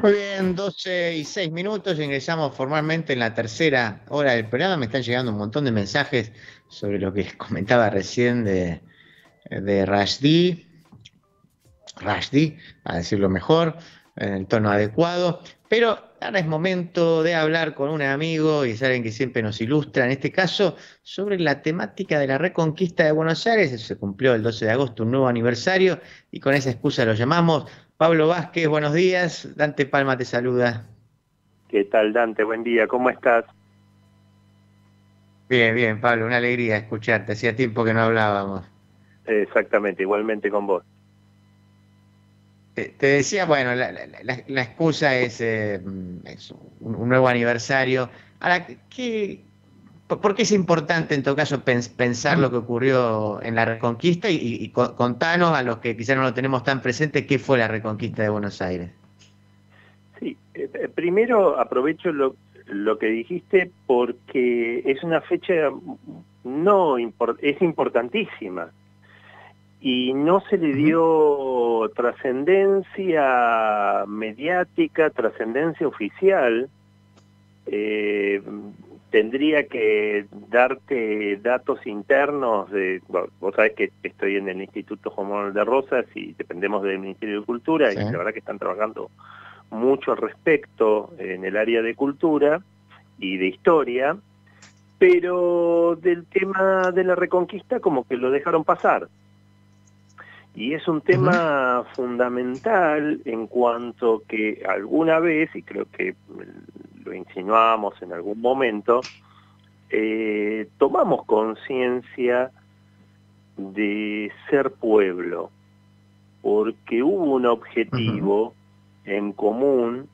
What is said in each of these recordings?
Muy bien, 12:06, ingresamos formalmente en la tercera hora del programa. Me están llegando un montón de mensajes sobre lo que comentaba recién de Rushdie, a decirlo mejor, en el tono adecuado. Pero ahora es momento de hablar con un amigo, y es alguien que siempre nos ilustra, en este caso, sobre la temática de la Reconquista de Buenos Aires. Se cumplió el 12 de agosto un nuevo aniversario, y con esa excusa lo llamamos. Pablo Vázquez, buenos días. Dante Palma te saluda. ¿Qué tal, Dante? Buen día, ¿cómo estás? Bien, bien, Pablo, una alegría escucharte. Hacía tiempo que no hablábamos. Exactamente, igualmente con vos. Te decía, bueno, la excusa es un nuevo aniversario. Ahora, ¿por qué es importante en todo caso pensar lo que ocurrió en la Reconquista y contanos a los que quizás no lo tenemos tan presente qué fue la Reconquista de Buenos Aires? Sí, primero aprovecho lo que dijiste porque es una fecha es importantísima y no se le Ujú, dio trascendencia mediática, trascendencia oficial. Eh, Tendría que darte datos internos bueno, vos sabés que estoy en el Instituto Juan Manuel de Rosas y dependemos del Ministerio de Cultura sí. y la verdad que están trabajando mucho al respecto en el área de cultura y de historia, pero del tema de la Reconquista como que lo dejaron pasar. Y es un Ujú, tema fundamental en cuanto que alguna vez, y creo que lo insinuamos en algún momento, tomamos conciencia de ser pueblo, porque hubo un ujú, objetivo en común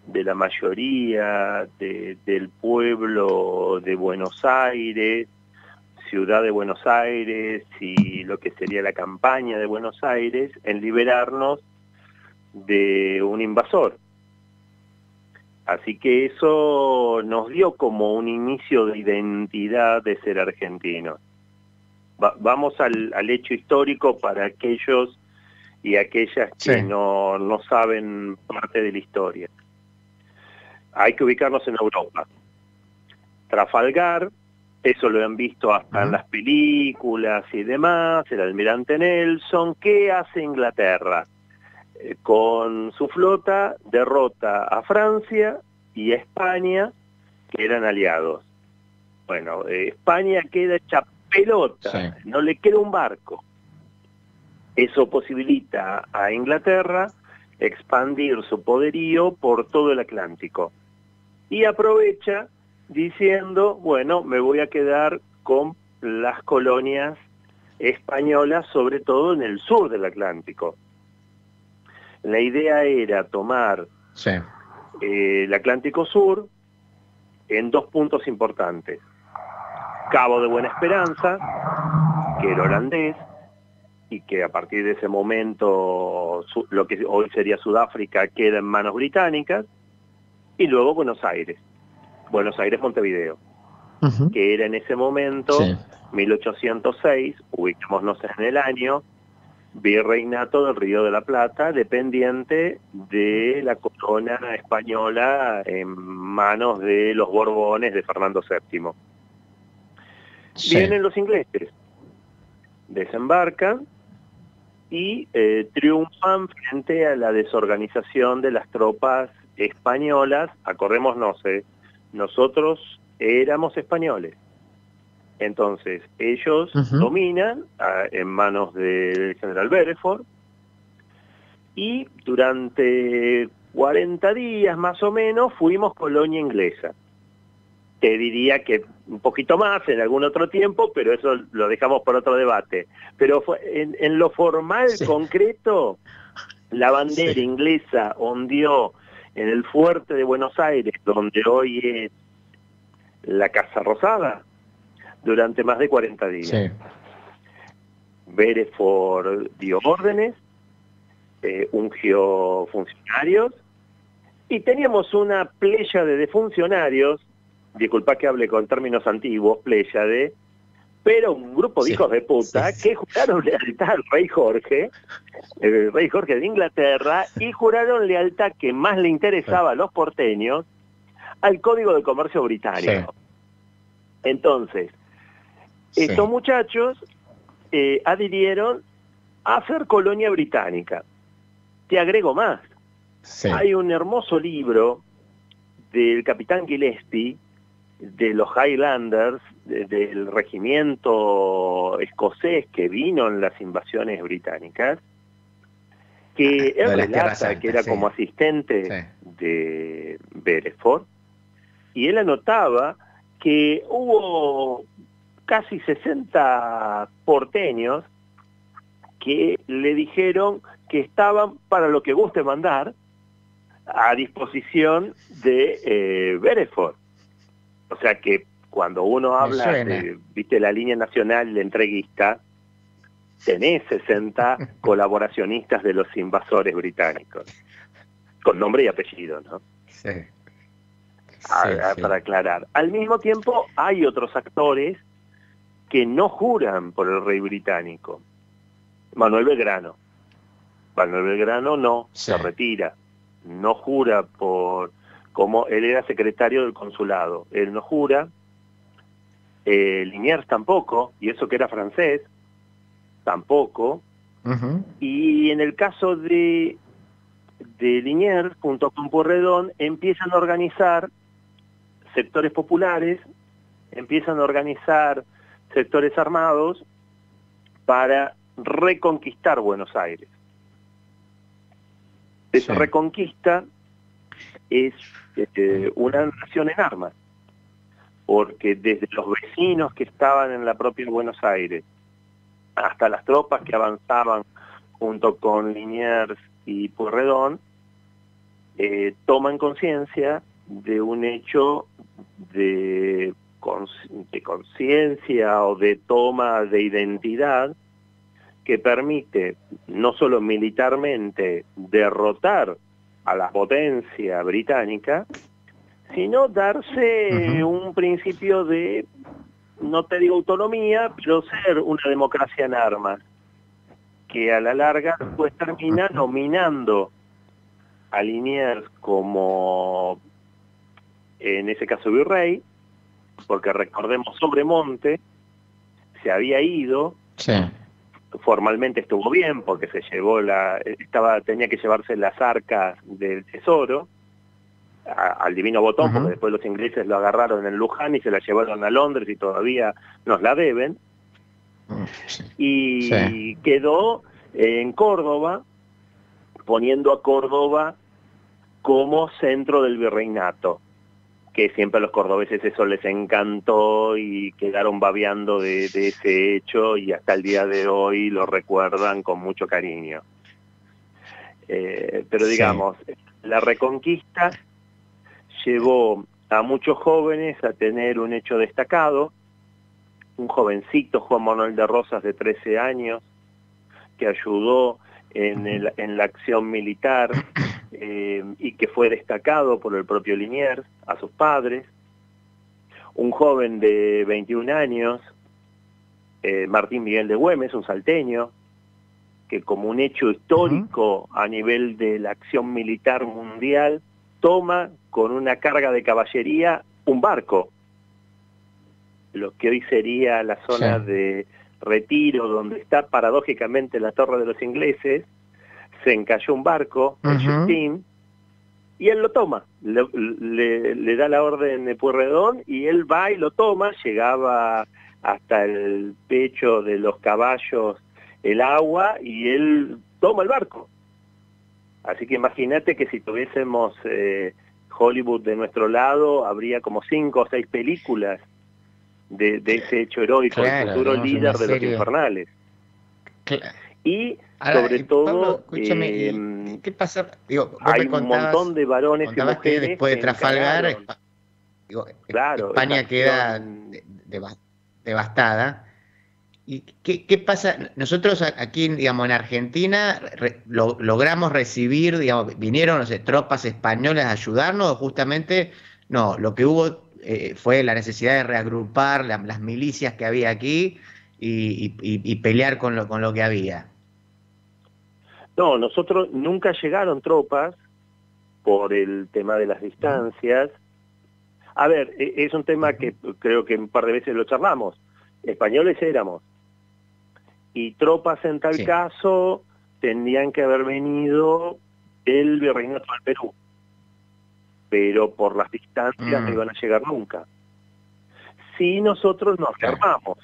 de la mayoría del pueblo de Buenos Aires, ciudad de Buenos Aires y lo que sería la campaña de Buenos Aires, en liberarnos de un invasor. Así que eso nos dio como un inicio de identidad de ser argentinos. Vamos al hecho histórico para aquellos y aquellas sí. que no saben parte de la historia. Hay que ubicarnos en Europa. Trafalgar, eso lo han visto hasta en Ujú, las películas y demás, el almirante Nelson. ¿Qué hace Inglaterra? Con su flota derrota a Francia y a España, que eran aliados. Bueno, España queda hecha sí. pelota, no le queda un barco. Eso posibilita a Inglaterra expandir su poderío por todo el Atlántico. Y aprovecha diciendo, bueno, me voy a quedar con las colonias españolas, sobre todo en el sur del Atlántico. La idea era tomar Sí. el Atlántico Sur en dos puntos importantes. Cabo de Buena Esperanza, que era holandés, y que a partir de ese momento lo que hoy sería Sudáfrica queda en manos británicas, y luego Buenos Aires Montevideo, Ujú, que era en ese momento, sí. 1806, ubicémonos en el año, virreinato del Río de la Plata, dependiente de la corona española en manos de los Borbones de Fernando VII. Sí. Vienen los ingleses, desembarcan y triunfan frente a la desorganización de las tropas españolas. Acordémonos, nosotros éramos españoles. Entonces, ellos Ujú, dominan en manos del general Bereford y durante 40 días más o menos fuimos colonia inglesa. Te diría que un poquito más en algún otro tiempo, pero eso lo dejamos por otro debate. Pero en lo formal, sí. concreto, la Sí. bandera inglesa ondeó en el fuerte de Buenos Aires, donde hoy es la Casa Rosada, durante más de 40 días. Sí. Bereford dio órdenes, ungió funcionarios, y teníamos una pléyade de funcionarios, disculpa que hable con términos antiguos, pléyade, pero un grupo de Sí. hijos de Sí. puta que juraron lealtad al rey Jorge el rey Jorge de Inglaterra, y juraron lealtad, que más le interesaba a los porteños, al Código de Comercio británico. Sí. Entonces, estos muchachos adhirieron a ser colonia británica. Te agrego más. Sí. Hay un hermoso libro del capitán Gillespie, de los Highlanders, del regimiento escocés que vino en las invasiones británicas, que él relata que era como asistente de Beresford, y él anotaba que hubo casi 60 porteños que le dijeron que estaban, para lo que guste mandar, a disposición de Beresford. O sea que cuando uno habla de, viste, la línea nacional de entreguista, tenés 60 colaboracionistas de los invasores británicos, con nombre y apellido, ¿no? Sí. Para aclarar. Al mismo tiempo, hay otros actores que no juran por el rey británico. Manuel Belgrano no, se retira, no jura por, como él era secretario del consulado, él no jura. Liniers tampoco, y eso que era francés, tampoco. Y en el caso de Liniers, junto con Pueyrredón, empiezan a organizar sectores populares, empiezan a organizar sectores armados para reconquistar Buenos Aires. Esa reconquista es una nación en armas, porque desde los vecinos que estaban en la propia Buenos Aires hasta las tropas que avanzaban junto con Liniers y Pueyrredón, toman conciencia de un hecho de conciencia o de toma de identidad que permite no solo militarmente derrotar a la potencia británica, sino darse un principio de, no te digo autonomía, pero ser una democracia en armas, que a la larga pues termina nominando a Liniers como, en ese caso, virrey, porque recordemos, Sobremonte se había ido, formalmente estuvo bien, porque se llevó tenía que llevarse las arcas del tesoro al Divino Botón, porque después los ingleses lo agarraron en Luján y se la llevaron a Londres y todavía nos la deben, y quedó en Córdoba, poniendo a Córdoba como centro del virreinato, que siempre a los cordobeses eso les encantó y quedaron babeando de ese hecho, y hasta el día de hoy lo recuerdan con mucho cariño. Pero digamos, la reconquista llevó a muchos jóvenes a tener un hecho destacado. Un jovencito, Juan Manuel de Rosas, de 13 años, que ayudó en la acción militar y que fue destacado por el propio Liniers a sus padres. Un joven de 21 años, Martín Miguel de Güemes, un salteño, que como un hecho histórico a nivel de la acción militar mundial, toma con una carga de caballería un barco, lo que hoy sería la zona de Retiro, donde está paradójicamente la Torre de los Ingleses. Se encalló un barco, el Justín, y él lo toma, le da la orden de Pueyrredón, y él va y lo toma. Llegaba hasta el pecho de los caballos el agua, y él toma el barco. Así que imagínate que si tuviésemos Hollywood de nuestro lado, habría como 5 o 6 películas de ese hecho heroico, el futuro líder de los infernales. Y ahora, sobre todo, Pablo, escúchame, ¿qué pasa? Digo, hay un montón de varones y mujeres que después de Trafalgar, España queda devastada. ¿Y qué pasa? Nosotros aquí, digamos, en Argentina, logramos recibir, digamos, vinieron, no sé, tropas españolas a ayudarnos, o justamente, no, lo que hubo fue la necesidad de reagrupar las milicias que había aquí y pelear con lo que había. No, nosotros nunca llegaron tropas por el tema de las distancias. A ver, es un tema que creo que un par de veces lo charlamos. Españoles éramos. Y tropas en tal caso tendrían que haber venido del Virreinato del Perú. Pero por las distancias no iban a llegar nunca. Sí, nosotros nos armamos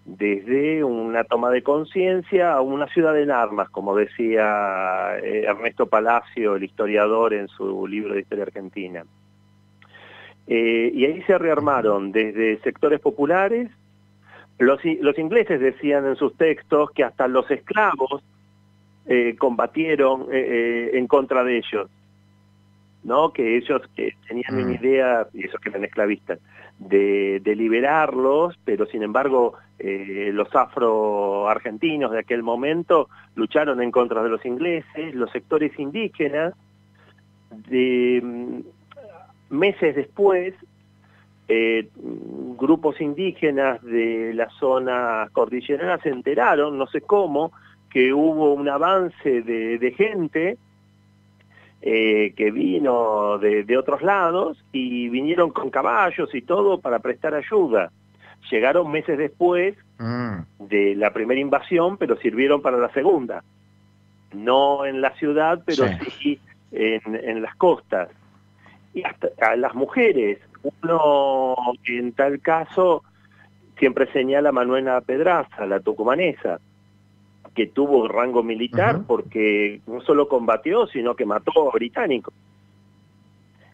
desde una toma de conciencia a una ciudad en armas, como decía Ernesto Palacio, el historiador, en su libro de Historia Argentina. Y ahí se rearmaron desde sectores populares. Los ingleses decían en sus textos que hasta los esclavos combatieron en contra de ellos, ¿no? Que ellos tenían una idea, y esos que eran esclavistas, de liberarlos, pero sin embargo los afro-argentinos de aquel momento lucharon en contra de los ingleses. Los sectores indígenas, meses después, grupos indígenas de la zona cordillerana se enteraron, no sé cómo, que hubo un avance de gente que vino de otros lados y vinieron con caballos y todo para prestar ayuda. Llegaron meses después de la primera invasión, pero sirvieron para la segunda. No en la ciudad, pero sí en las costas. Y hasta a las mujeres, uno en tal caso siempre señala a Manuela Pedraza, la tucumanesa, que tuvo rango militar porque no solo combatió, sino que mató a británicos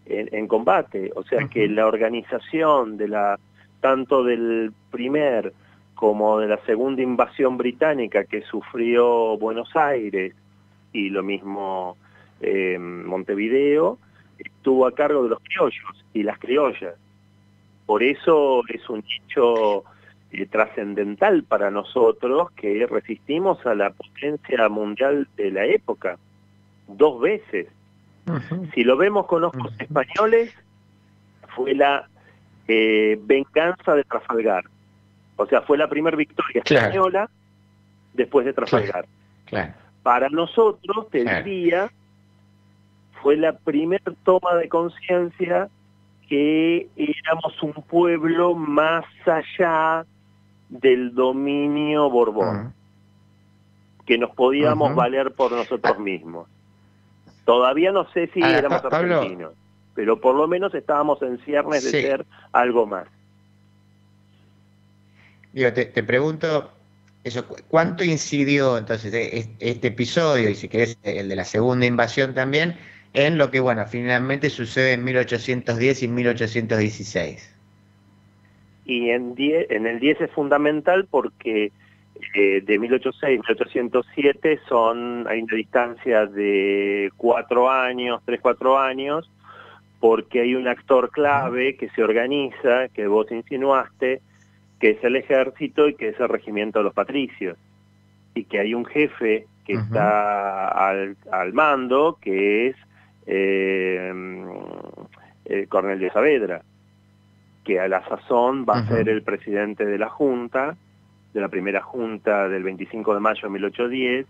en combate. O sea que la organización de tanto del primer como de la segunda invasión británica que sufrió Buenos Aires y lo mismo Montevideo, estuvo a cargo de los criollos y las criollas. Por eso es un hecho trascendental para nosotros que resistimos a la potencia mundial de la época, 2 veces. Si lo vemos con ojos españoles, fue la venganza de Trafalgar. O sea, fue la primera victoria española después de Trafalgar. Para nosotros, te diría, fue la primera toma de conciencia que éramos un pueblo más allá del dominio Borbón, que nos podíamos valer por nosotros mismos. Todavía no sé si éramos argentinos, pero por lo menos estábamos en ciernes de ser algo más. Digo, te pregunto, eso, ¿cuánto incidió entonces este episodio, y si querés el de la segunda invasión también, en lo que, bueno, finalmente sucede en 1810 y 1816? Y en el 10 es fundamental porque de 1806 a 1807 hay una distancia de 4 años, 3-4 años, porque hay un actor clave que se organiza, que vos insinuaste, que es el ejército y que es el regimiento de los patricios, y que hay un jefe que está al mando, que es Cornelio Saavedra, que a la sazón va a ser el presidente de la Junta, de la primera Junta del 25 de mayo de 1810,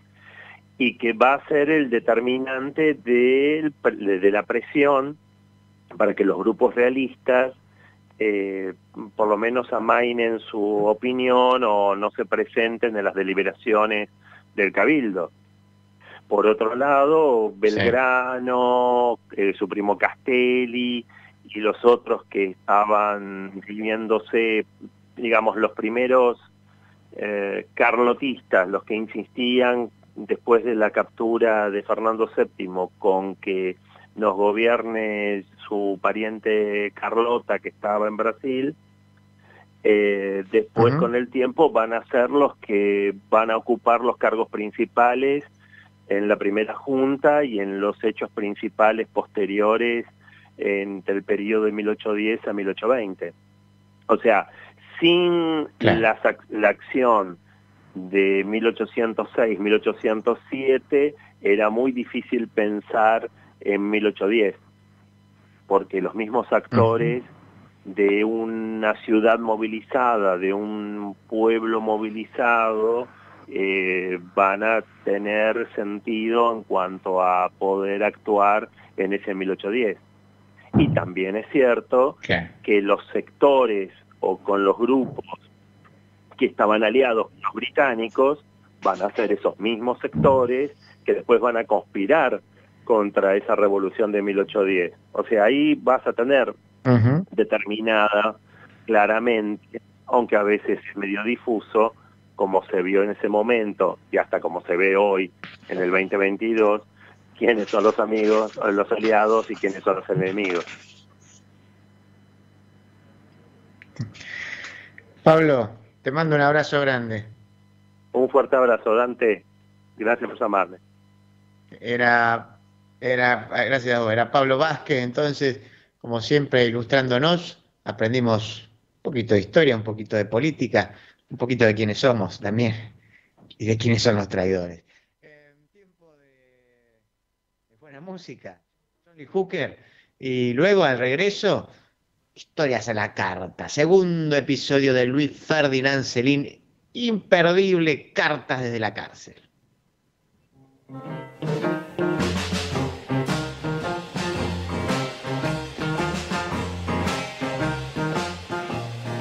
y que va a ser el determinante de la presión para que los grupos realistas por lo menos amainen su opinión o no se presenten en las deliberaciones del Cabildo. Por otro lado, Belgrano, su primo Castelli y los otros que estaban viviéndose, digamos, los primeros carlotistas, los que insistían después de la captura de Fernando VII con que nos gobierne su pariente Carlota, que estaba en Brasil, después con el tiempo van a ser los que van a ocupar los cargos principales en la primera junta y en los hechos principales posteriores entre el periodo de 1810 a 1820. O sea, sin la acción de 1806-1807 era muy difícil pensar en 1810, porque los mismos actores de una ciudad movilizada, de un pueblo movilizado, van a tener sentido en cuanto a poder actuar en ese 1810. Y también es cierto que los sectores o con los grupos que estaban aliados con los británicos van a ser esos mismos sectores que después van a conspirar contra esa revolución de 1810. O sea, ahí vas a tener determinada claramente, aunque a veces es medio difuso, como se vio en ese momento y hasta como se ve hoy en el 2022, quiénes son los amigos, los aliados y quiénes son los enemigos. Pablo, te mando un abrazo grande. Un fuerte abrazo, Dante. Gracias por llamarme. Gracias a vos, era Pablo Vázquez, entonces, como siempre, ilustrándonos, aprendimos un poquito de historia, un poquito de política, un poquito de quiénes somos también, y de quiénes son los traidores. Tiempo de buena música, Johnny Hooker, y luego al regreso, historias a la carta, segundo episodio de Luis Ferdinand Céline, imperdible, Cartas desde la cárcel.